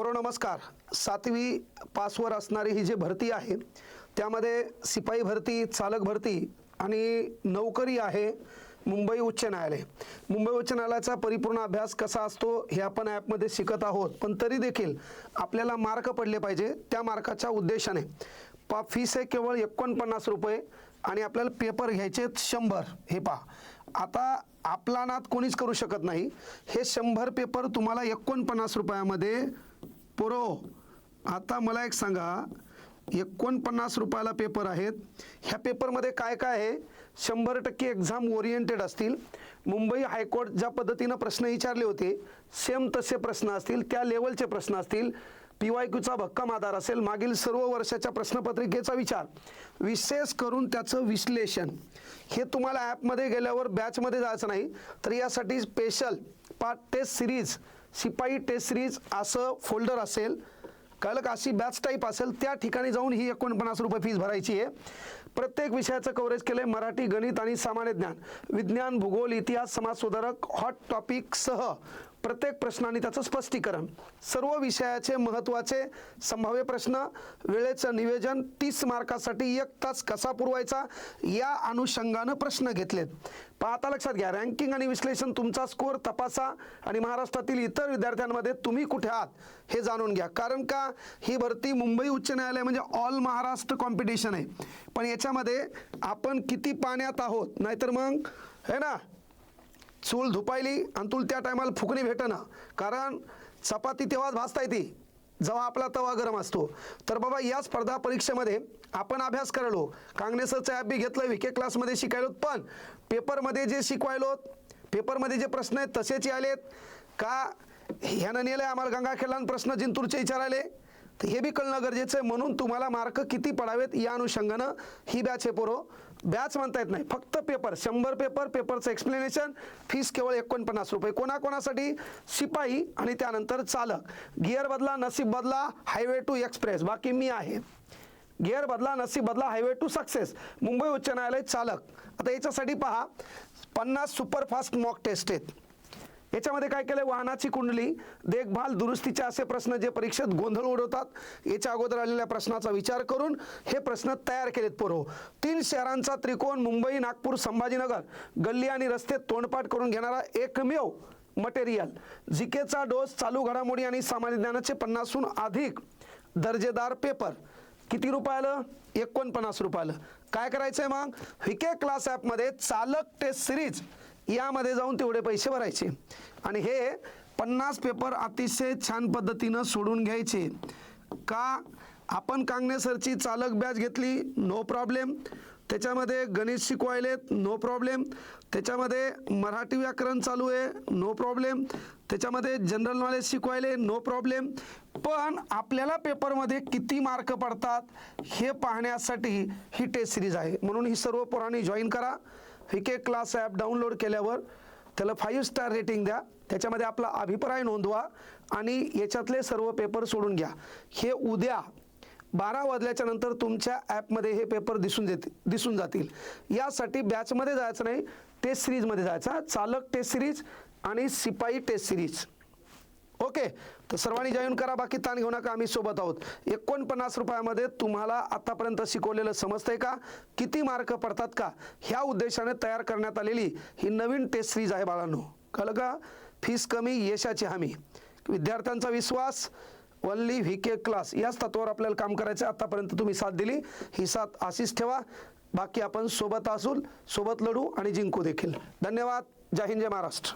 पोरो नमस्कार. 7वी पासवर असणारी ही जी भरती आहे त्यामध्ये सिपाई भरती, चालक भरती आणि नोकरी आहे मुंबई उच्च न्यायालय. मुंबई उच्च न्यायालयाचा परिपूर्ण अभ्यास कसा असतो हे आपण ॲपमध्ये शिकत आहोत, पण तरी देखील आपल्याला मार्क पडले पाहिजे. त्या मार्काच्या उद्देशाने फीस आहे केवळ 49 रुपये आणि आपल्याला पेपर घ्यायचे 100. हे पहा, आता आपला नाद कोणीच करू शकत नाही. हे 100 पेपर तुम्हाला 49 रुपयामध्ये पुरो. आता मला एक सांगा, 49 रुपयाला पेपर आहेत. ह्या पेपरमध्ये काय काय आहे? 100% एक्झाम ओरिएंटेड असतील. मुंबई हायकोर्ट ज्या पद्धतीनं प्रश्न विचारले होते सेम तसे प्रश्न असतील, त्या लेवलचे प्रश्न असतील. PYQचा भक्कम आधार असेल. मागील सर्व वर्षाच्या प्रश्नपत्रिकेचा विचार, विशेष करून त्याचं विश्लेषण. हे तुम्हाला ॲपमध्ये गेल्यावर बॅचमध्ये जायचं नाही, तर यासाठी स्पेशल पार्ट टेस्ट सिरीज, शिपाई टेस्ट सिरीज असं फोल्डर असेल, कळलं का? अशी बॅच टाईप असेल, त्या ठिकाणी जाऊन ही 49 रुपये फीस भरायची आहे. प्रत्येक विषयाचं कव्हरेज केलं आहे. मराठी, गणित आणि सामान्य ज्ञान, विज्ञान, भूगोल, इतिहास, समाज सुधारक, हॉट टॉपिकसह प्रत्येक प्रश्न आणि त्याचं स्पष्टीकरण, सर्व विषयाचे महत्त्वाचे संभाव्य प्रश्न, वेळेचं नियोजन, 30 मार्कासाठी 1 तास कसा पुरवायचा या अनुषंगानं प्रश्न घेतलेत. पण आता लक्षात घ्या, रँकिंग आणि विश्लेषण, तुमचा स्कोअर तपासा आणि महाराष्ट्रातील इतर विद्यार्थ्यांमध्ये तुम्ही कुठे आहात हे जाणून घ्या. कारण का, ही भरती मुंबई उच्च न्यायालय म्हणजे ऑल महाराष्ट्र कॉम्पिटिशन आहे. पण याच्यामध्ये आपण किती पाण्यात आहोत, नाहीतर मग है ना चूल धुपायली आणि तुला त्या टायमाला फुकणी भेटना. कारण चपाती तेव्हाच भाजता येते जेव्हा आपला तवा गरम असतो. तर बाबा, या स्पर्धा परीक्षेमध्ये आपण अभ्यास करायलो, कांगणेसरचं ॲप बी घेतलं, VK क्लासमध्ये शिकायलो, पण पेपरमध्ये जे शिकवायलो, पेपरमध्ये जे प्रश्न आहेत तसेच आलेत का? ह्यानं नेलं आम्हाला गंगाखेडला प्रश्न जिंतूरचे विचारायले, तर हे बी कळणं गरजेचं आहे. म्हणून तुम्हाला मार्क किती पडावेत या अनुषंगानं ही बॅच आहे पोरो. बॅच म्हणता येत नाही, फक्त पेपर 100 पेपर, पेपरचं एक्सप्लेनेशन, फीस केवळ 49 रुपये. कोणाकोणासाठी? शिपाई आणि त्यानंतर चालक. गिअर बदला, नसीब बदला, हायवे टू एक्सप्रेस, बाकी मी आहे. गिअर बदला, नसीब बदला, हायवे टू सक्सेस, मुंबई उच्च न्यायालय चालक. आता याच्यासाठी पहा, 50 सुपरफास्ट मॉक टेस्ट आहेत. याच्यामध्ये काय केलं? वाहनाची कुंडली, देखभाल, दुरुस्तीचे असे प्रश्न जे परीक्षेत गोंधळ उडवतात, याच्या अगोदर आलेल्या प्रश्नाचा विचार करून हे प्रश्न तयार केलेत पोरो. 3 शहरांचा त्रिकोण, मुंबई, नागपूर, संभाजीनगर, गल्ली आणि रस्ते तोंडपाठ करून घेणारा एकमेव मटेरियल. जीकेचा डोस, चालू घडामोडी आणि सामान्य ज्ञानाचे 50हून अधिक दर्जेदार पेपर. किती रुपयाला? 49 रुपयाला. काय करायचंय मग? VK क्लास ॲपमध्ये चालक टेस्ट सिरीज यामध्ये जाऊन तेवढे पैसे भरायचे आणि हे 50 पेपर अतिशय छान पद्धतीनं सोडून घ्यायचे. का? आपण कांगणेसरची चालक बॅच घेतली, नो प्रॉब्लेम. त्याच्यामध्ये गणित शिकवायलेत, नो प्रॉब्लेम. त्याच्यामध्ये मराठी व्याकरण चालू आहे, नो प्रॉब्लेम. त्याच्यामध्ये जनरल नॉलेज शिकवायले, नो प्रॉब्लेम. पण आपल्याला पेपरमध्ये किती मार्क पडतात हे पाहण्यासाठी ही टेस्ट सिरीज आहे. म्हणून ही सर्व पोरांनी जॉईन करा. VK क्लास ॲप डाउनलोड केल्यावर त्याला 5 स्टार रेटिंग द्या, त्याच्यामध्ये आपला अभिप्राय नोंदवा आणि याच्यातले सर्व पेपर सोडून घ्या. हे उद्या 12 वाजल्याच्या नंतर तुमच्या ॲपमध्ये हे पेपर दिसून जातील. यासाठी बॅचमध्ये जायचं नाही, टेस्ट सिरीजमध्ये जायचं. चालक टेस्ट सिरीज आणि सिपाई टेस्ट सिरीज. ओके, तर सर्वांनी जॉईन करा. बाकी ताण घेऊ नका, आम्ही सोबत आहोत. 49 रुपयामध्ये तुम्हाला आतापर्यंत शिकवलेलं समजतंय का? किती मार्क पडतात का? ह्या उद्देशाने तयार करण्यात आलेली ही नवीन टेस्ट सिरीज आहे बाळांनो. कळलं का? फीस कमी, यशाची हमी, विद्यार्थ्यांचा विश्वास, ओनली VK क्लास, याच तत्वावर आपल्याला काम करायचं. आतापर्यंत तुम्ही साथ दिली, ही साथ अशीच ठेवा. बाकी आपण सोबत असू, सोबत लढू आणि जिंकू देखील. धन्यवाद. जय हिंद, जय महाराष्ट्र.